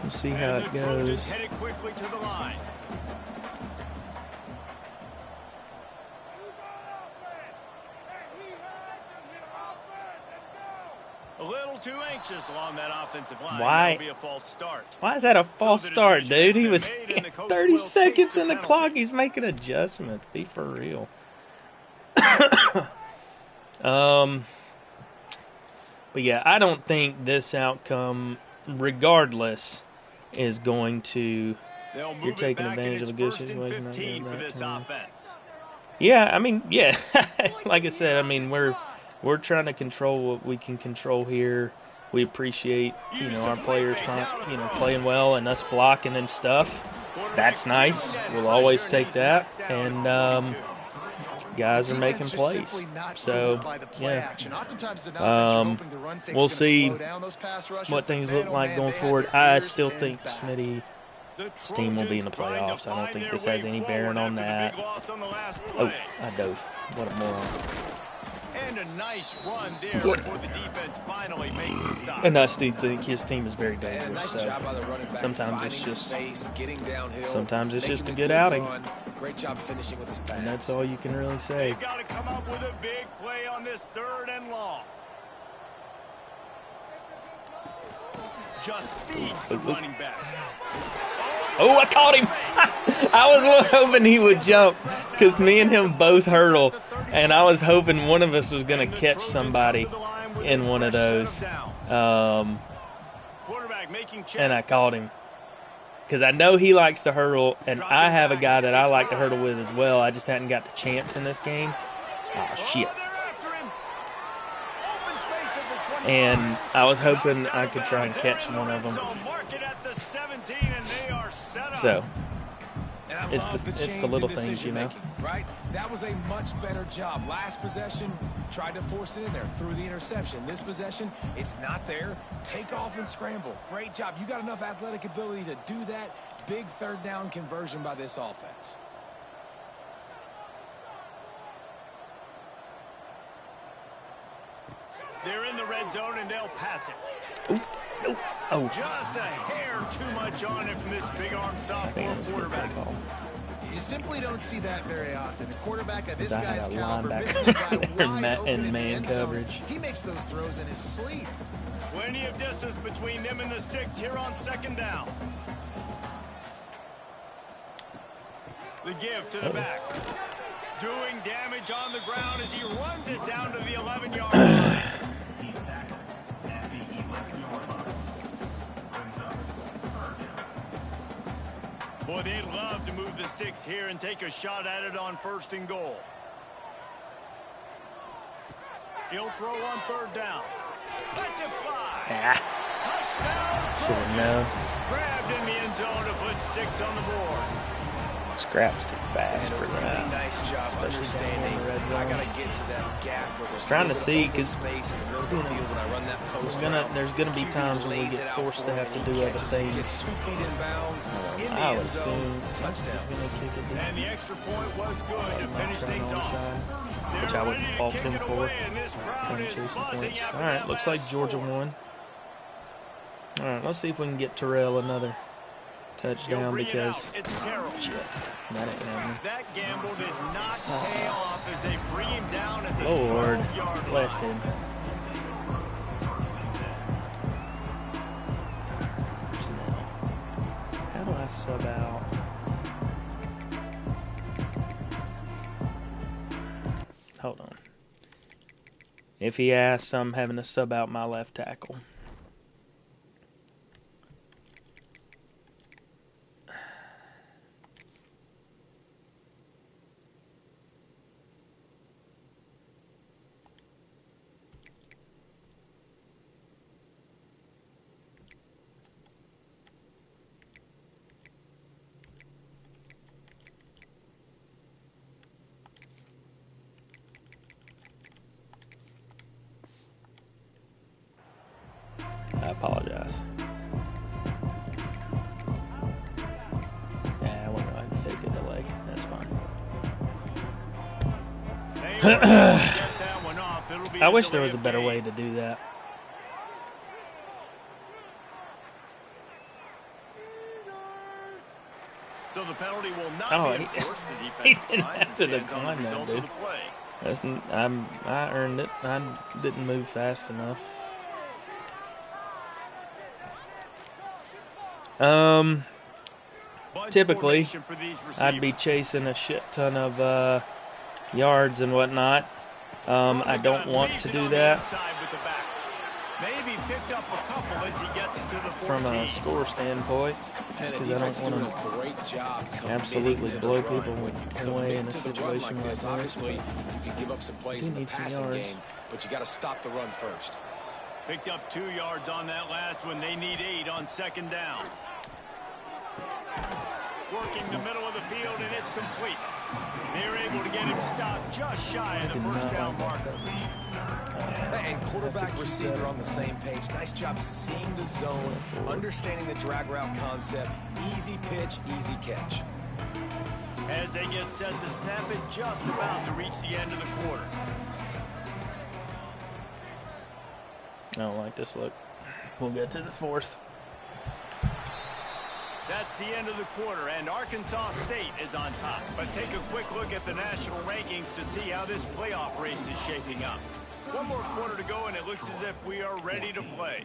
we'll see how it goes. A little too anxious along that offensive line. Why? That'll be a false start. Why is that a false start, dude? He was 30 seconds in the clock. He's making adjustments. Be for real. But yeah, I don't think this outcome, regardless, is going to. You're taking advantage of a good situation. For this offense. Yeah, I mean, yeah. Like I said, I mean, we're trying to control what we can control here. We appreciate, you know, our players, you know, playing well and us blocking and stuff. That's nice. We'll always take that. And guys are making plays. So, yeah. We'll see what things look like going forward. I still think Smitty's team will be in the playoffs. I don't think this has any bearing on that. Oh, I dove. What a moron. And a nice run there before the defense finally makes a stop. And I still think his team is very dangerous. So sometimes it's just a good outing. Great job finishing with his pass. And that's all you can really say. They've got to come up with a big play on this 3rd and long. Just feeds the running back. Oh, I caught him. I was hoping he would jump because me and him both hurdle. And I was hoping one of us was going to catch somebody in one of those. And I caught him. Because I know he likes to hurdle, and I have a guy that I like to hurdle with as well. I just hadn't got the chance in this game. Oh, shit. And I was hoping I could try and catch one of them. So, it's the little things, you know. Right? That was a much better job. Last possession, tried to force it in there through the interception. This possession, it's not there. Take off and scramble. Great job. You got enough athletic ability to do that. Big 3rd down conversion by this offense. They're in the red zone and they'll pass it. Ooh. Oh. Just a hair too much on it from this big-armed sophomore quarterback. You simply don't see that very often. A quarterback of this I guy's had a caliber, linebacker wide in open man the zone. coverage. He makes those throws in his sleep. Plenty of distance between them and the sticks here on 2nd down. The give to the back. Doing damage on the ground as he runs it down to the 11-yard line. Boy, they'd love to move the sticks here and take a shot at it on 1st and goal. He'll throw on 3rd down. Let's it fly. Touchdown, Trojan. Grabbed in the end zone to put 6 on the board. Scrap's too fast for that. Really nice job understanding. I gotta get to that gap where there's trying to see because there's gonna be times when we get forced to have to do other things. Gets 2 feet in bounds. I would assume Touchdown. And the extra point was good to finish things off. Which I would fault him for. Chasing points. All right, looks like Georgia won. All right, let's see if we can get Terrell another touchdown because shit, that ain't happening. That gamble did not pay off as they bring him down at the Lord 12-yard bless line. him. How do I sub out? Hold on. If he asks, I'm having to sub out my left tackle. I apologize. Yeah, I went right to take a delay. That's fine. I wish there was a better way to do that. So the penalty will not be enforced. He didn't have to decline that, dude. That's, I earned it. I didn't move fast enough. Typically, I'd be chasing a shit ton of yards and whatnot. I don't want to do that from a score standpoint, just because I don't want to absolutely blow people away in a situation like this. You can give up some plays in the passing game, but you got to stop the run first. Picked up 2 yards on that last one. They need 8 on 2nd down. Working the middle of the field, and it's complete. They're able to get him stopped just shy of the first down marker. And quarterback, receiver on the same page. Nice job seeing the zone, understanding the drag route concept. Easy pitch, easy catch. As they get set to snap it, just about to reach the end of the quarter. I don't like this look. We'll get to the 4th. That's the end of the quarter, and Arkansas State is on top. Let's take a quick look at the national rankings to see how this playoff race is shaping up. 1 more quarter to go, and it looks as if we are ready to play.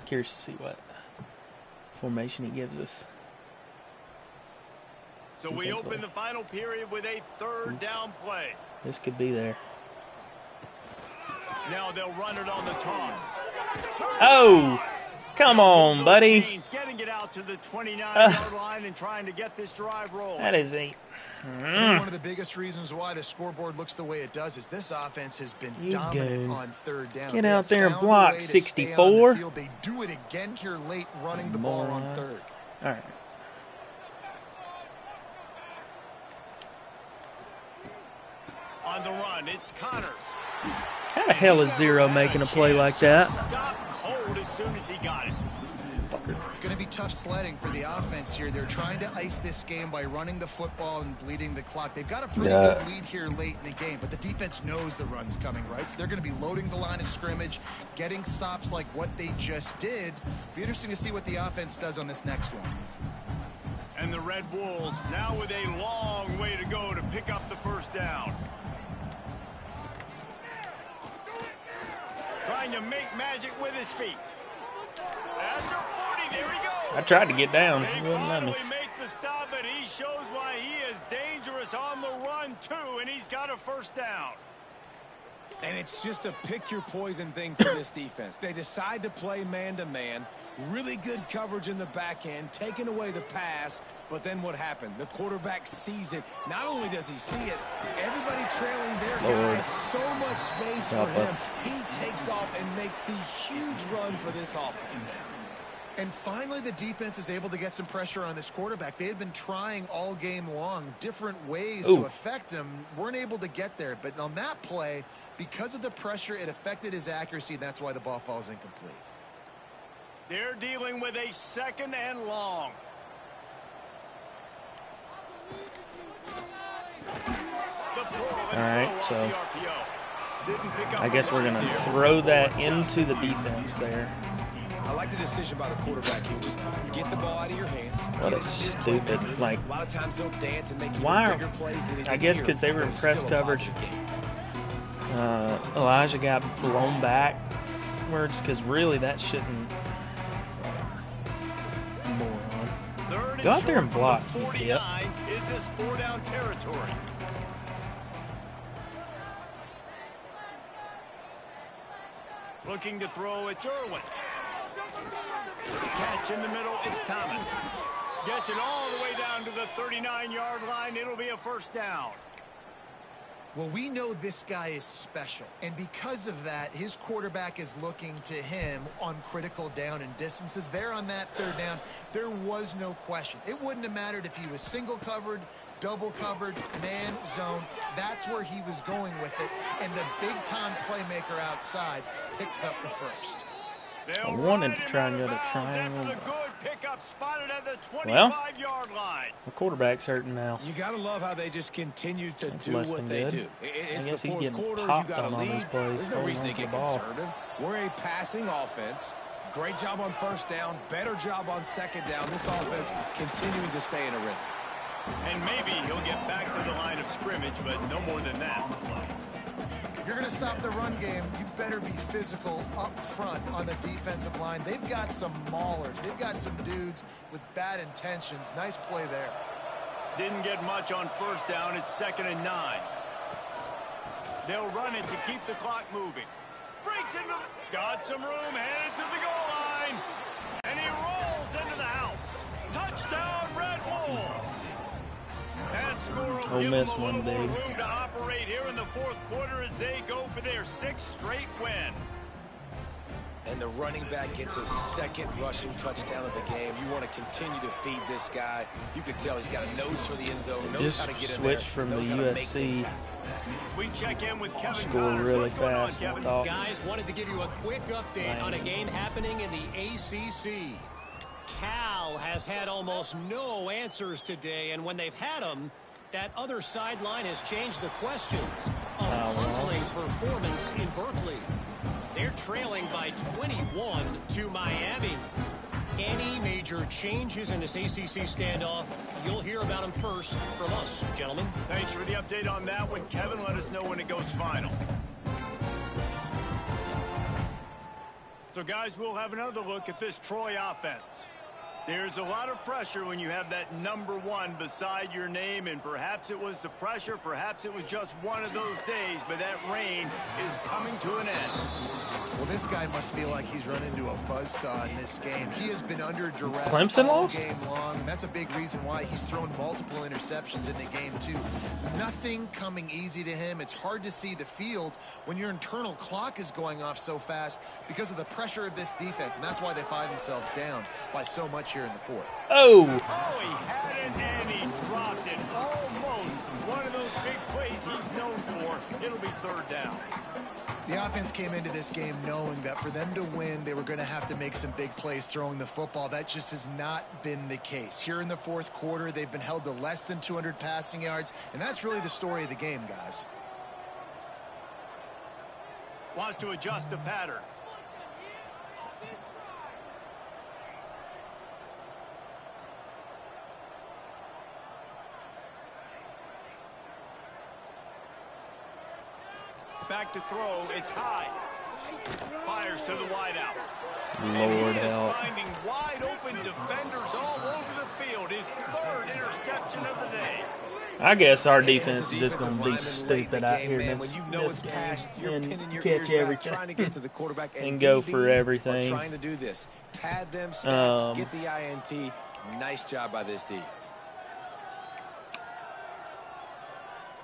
Curious to see what formation he gives us. So we open the final period with a 3rd down play. This could be there. Now they'll run it on the toss. Oh, come on, buddy. Getting it out to the 29-yard line and trying to get this drive rolling. That is a... One of the biggest reasons why the scoreboard looks the way it does is this offense has been dominant on 3rd down. Get out there and block 64. They do it again here late, running the ball on 3rd. All right. On the run, it's Connors. How the hell is Zero making a play like that? Stop cold as soon as he got it. It's going to be tough sledding for the offense here. They're trying to ice this game by running the football and bleeding the clock. They've got a pretty good lead here late in the game, but the defense knows the run's coming, right? So they're going to be loading the line of scrimmage, getting stops like what they just did. Be interesting to see what the offense does on this next one. And the Red Wolves now with a long way to go to pick up the 1st down. Trying to make magic with his feet. After 40, there he goes. I tried to get down. They finally make the stop, and he shows why he is dangerous on the run, too, and he's got a 1st down. And it's just a pick-your-poison thing for this defense. They decide to play man-to-man. Really good coverage in the back end, taking away the pass, but then what happened? The quarterback sees it. Not only does he see it, everybody trailing their guy, so much space for him. He takes off and makes the huge run for this offense. And finally, the defense is able to get some pressure on this quarterback. They had been trying all game long different ways to affect him. Weren't able to get there. But on that play, because of the pressure, it affected his accuracy. And that's why the ball falls incomplete. They're dealing with a 2nd and long. All right, so I guess we're going to throw that into the defense there. I like the decision by the quarterback here. Just get the ball out of your hands. What a stupid, like, a lot of times they'll dance and make bigger plays than I guess because they were in press coverage. Elijah got blown backwards because really that shouldn't. Moron. Go out there and block. From the 49 Yep. is this 4-down territory. Looking to throw, it's Irwin. Catch in the middle, it's Thomas. Gets it all the way down to the 39-yard line. It'll be a first down. Well, we know this guy is special, and because of that, his quarterback is looking to him on critical down and distances. There on that third down, there was no question. It wouldn't have mattered if he was single covered, double covered, man, zone. That's where he was going with it, and the big-time playmaker outside picks up the first. I wanted to try and go to triangle. The good pickup spotted at the 25-yard line. The quarterback's hurting now. You got to love how they just continue to That's do less what than they good. do. I It's guess the he's fourth getting quarter. You popped got on to these lead. plays, There's no holding reason to on to get the ball. conservative. We're a passing offense. Great job on first down. Better job on second down. This offense continuing to stay in a rhythm. And maybe he'll get back to the line of scrimmage, but no more than that. If you're going to stop the run game, you better be physical up front on the defensive line. They've got some maulers. They've got some dudes with bad intentions. Nice play there. Didn't get much on first down. It's 2nd and 9. They'll run it to keep the clock moving. Breaks into the... Got some room, headed to the goal line. And he rolls into the house. Touchdown, Red Wolves. That score will give them a little more room to operate here in the fourth quarter as they go for their 6th straight win. And the running back gets his 2nd rushing touchdown of the game. You want to continue to feed this guy. You can tell he's got a nose for the end zone, knows how to get in there, switch from knows the how to make things USC. happen. We check in with Kevin Score Connors. really What's going on, fast. Kevin? Guys, wanted to give you a quick update on a game happening in the ACC. Cal has had almost no answers today, and when they've had them, that other sideline has changed the questions. A puzzling performance in Berkeley. They're trailing by 21 to Miami. Any major changes in this ACC standoff, you'll hear about them first from us, gentlemen. Thanks for the update on that one, Kevin. Let us know when it goes final. So, guys, we'll have another look at this Troy offense. There's a lot of pressure when you have that number 1 beside your name, and perhaps it was the pressure, perhaps it was just one of those days, but that rain is coming to an end. Well, this guy must feel like he's run into a buzzsaw in this game. He has been under duress Clemson all lost? game long, and that's a big reason why he's thrown multiple interceptions in the game, too. Nothing coming easy to him. It's hard to see the field when your internal clock is going off so fast because of the pressure of this defense, and that's why they find themselves down by so much here in the fourth. Oh! Oh, he had it and he dropped it. Almost one of those big plays he's known for. It'll be 3rd down. The offense came into this game knowing that for them to win, they were going to have to make some big plays throwing the football. That just has not been the case. Here in the fourth quarter, they've been held to less than 200 passing yards, and that's really the story of the game, guys. Wants to adjust the pattern. Back to throw. It's high. Fires to the wideout. And he Lord is help. finding wide open defenders all over the field. His 3rd interception of the day. I guess our And defense as a is just going to be defensive lineman late in the stupid out game, here man, in when you know this it's past, you're game pinning your and ears catch back, everything. trying to get to the quarterback, And go for DBs everything. are trying to do this. Pad them stats, get the INT. Nice job by this D.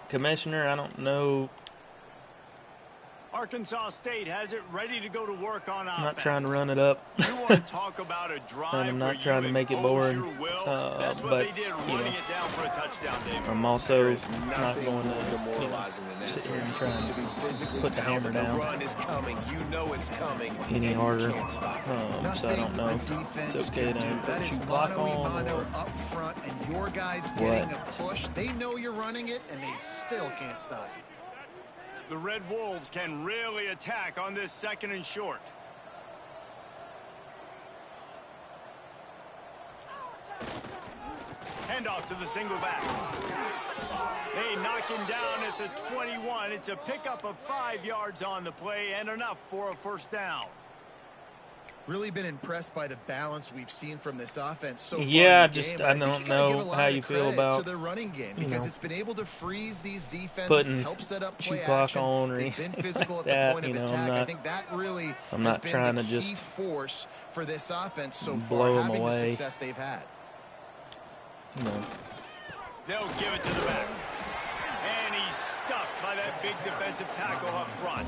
Commissioner, I don't know. Arkansas State has it ready to go to work on offense. I'm not trying to run it up. You want to talk about a drive And I'm not where trying you to make it impose boring, your will? That's what but, they did, you running know, it down for a touchdown, David. I'm also There is not nothing going more to demoralizing than that. sit For here a and try defense to be and physically put the hammer pounded. down The run is coming. You know it's coming. any and harder. You can't stop it. So I don't know. a defense It's okay can to do. put That is your block mano-a-mano on. up front, and your guys getting a push. They know you're running it, and they still can't stop you. The Red Wolves can really attack on this 2nd and short. Handoff to the single back. They knock him down at the 21. It's a pickup of 5 yards on the play and enough for a 1st down. Really been impressed by the balance we've seen from this offense so far. Yeah, in the just game, I think don't you gotta give know a lot how of you the feel credit about to the running game because it's been able to freeze these defenses, putting help set up shoe play clock action. on or They've been anything physical like at the that. point of You know, attack. I think that really I'm has not been trying the to key just force for this offense so far, blow them having the away. success they've had. You know. They'll give it to the back. And he's stuffed by that big defensive tackle up front.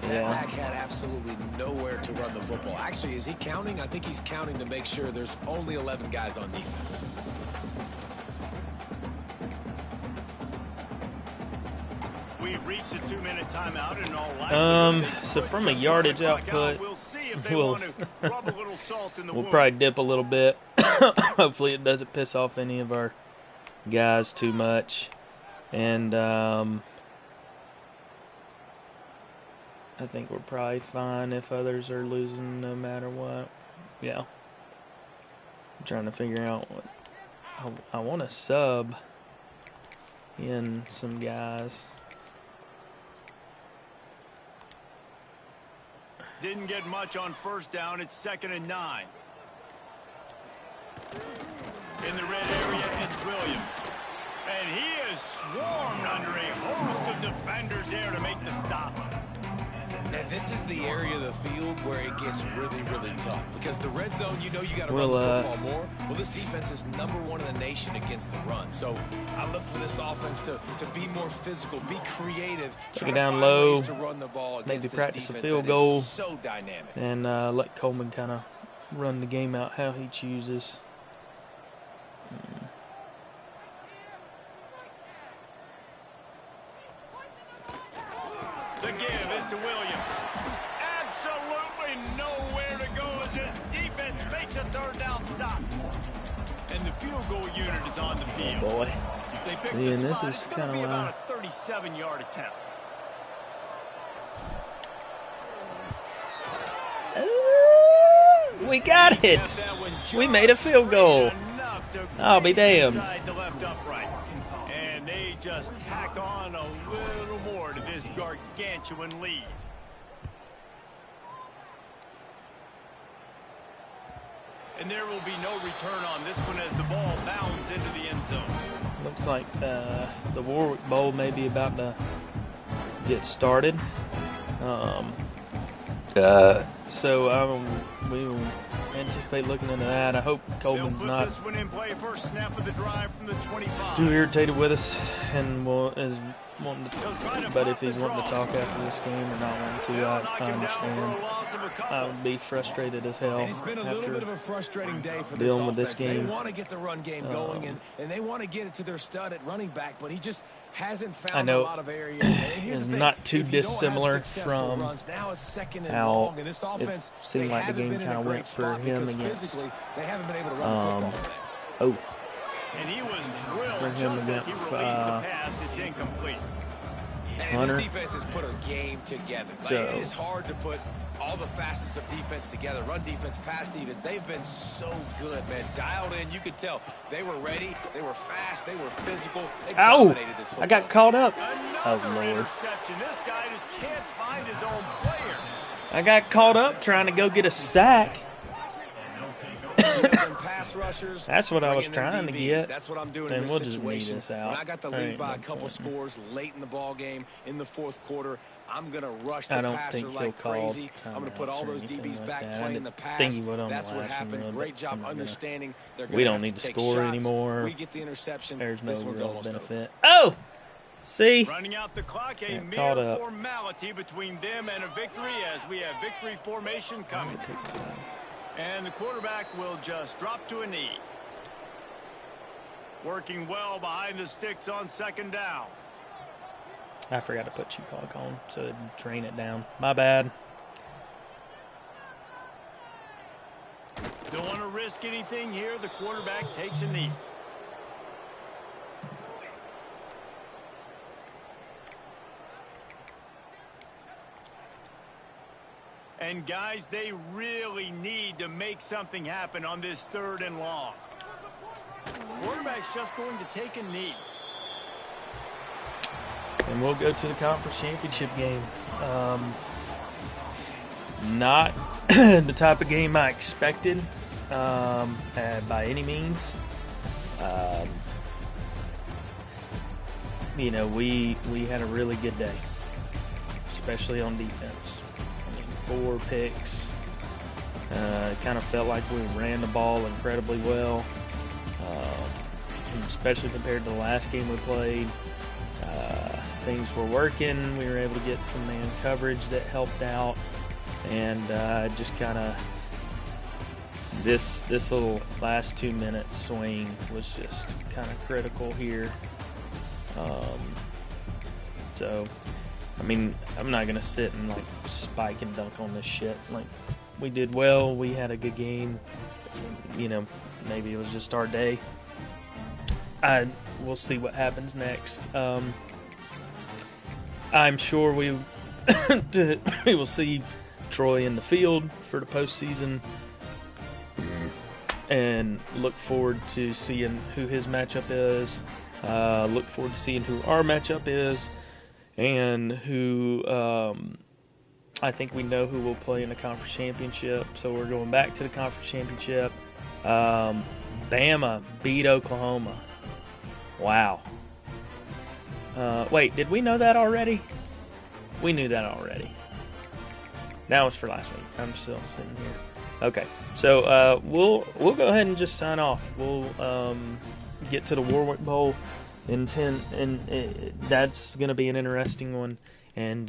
That back had absolutely nowhere to run the football. Actually, is he counting? I think he's counting to make sure there's only 11 guys on defense. We've reached the 2-minute timeout and all likelihood so from a yardage output, we'll see if they we'll want to rub a little salt in the wound. probably dip a little bit. Hopefully it doesn't piss off any of our guys too much. And I think we're probably fine if others are losing no matter what. Yeah. I'm trying to figure out what I want to sub in some guys. Didn't get much on first down. It's 2nd and 9. In the red area, it's Williams. And he is swarmed under a host of defenders there to make the stop. And this is the area of the field where it gets really, really tough. Because the red zone, you know you got to run the football more. Well, this defense is #1 in the nation against the run. So I look for this offense to be more physical, be creative, take it down low, to run the ball maybe practice a defense field goal, so dynamic. and let Coleman kind of run the game out how he chooses. The give is to Williams. Absolutely nowhere to go as this defense makes a 3rd down stop. And the field goal unit is on the field. Oh boy. They pick Yeah, the spot. this is It's going to kinda be about a 37-yard attempt. We got it. We made a field goal. I'll be damned. And they just tack on a little more to this gargantuan lead. And there will be no return on this one as the ball bounds into the end zone. Looks like the Warwick Bowl may be about to get started. So we will anticipate looking into that. I hope Coleman's not this one in play first snap of the drive from the 25. too irritated with us and is wanting to. But if he's wanting to talk after this game or not wanting to, I understand. I would be frustrated as hell. And it's been a little bit of a frustrating day for this dealing offense. with this game. They want to get the run game going, and they want to get it to their stud at running back, but he just hasn't found a lot of area. It's not too dissimilar from runs, now it's 2nd and how long, and this offense, it seemed like the game kind of went for him against. They haven't been able to run the football. And he was drilled for him just as he released the pass. It's incomplete. And this defense has put a game together. It is hard to put all the facets of defense together. Run defense, pass defense. They've been so good, man. Dialed in. You could tell they were ready. They were fast. They were physical. They dominated this football. I got caught up. Another interception. This guy just can't find his own players. I got caught up trying to go get a sack. Pass rushers, that's what I was trying to get. That's what I'm doing and in this we'll situation. Just out. When I got the lead by a couple scores late in the ball game in the 4th quarter, I'm going to rush the passer like crazy. I'm going to put all those DBs back playing the pass. That's what happened. Great job understanding. We don't need to score anymore. We get the interception. There's no this one's real almost benefit. Over. Oh! See? Running out the clock, a mere formality between them and a victory as we have victory formation coming. And the quarterback will just drop to a knee. Working well behind the sticks on 2nd down. I forgot to put shoe clock on, so it'd drain it down. My bad. Don't want to risk anything here. The quarterback takes a knee. And guys, they really need to make something happen on this 3rd and long. Quarterback's just going to take a knee. And we'll go to the conference championship game. Not the type of game I expected by any means. You know, we had a really good day, especially on defense. I mean, 4 picks. Kind of felt like we ran the ball incredibly well, especially compared to the last game we played. Things were working. We were able to get some man coverage that helped out, and just kind of this little last 2-minute swing was just kind of critical here. So, I mean, I'm not gonna sit and like spike and dunk on this shit. Like, we did well. We had a good game. You know, maybe it was just our day. We'll see what happens next. I'm sure we will see Troy in the field for the postseason, and look forward to seeing who his matchup is. Look forward to seeing who our matchup is, and who I think we know who will play in the conference championship. So we're going back to the conference championship. Bama beat Oklahoma. Wow. Wait, did we know that already? We knew that already. That was for last week. I'm still sitting here. Okay, so we'll go ahead and just sign off. We'll get to the Warwick Bowl in 10, and that's going to be an interesting one. And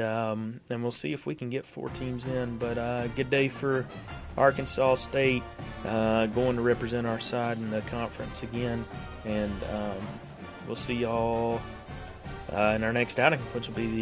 we'll see if we can get 4 teams in. But good day for Arkansas State, going to represent our side in the conference again. And we'll see y'all in our next outing, which will be the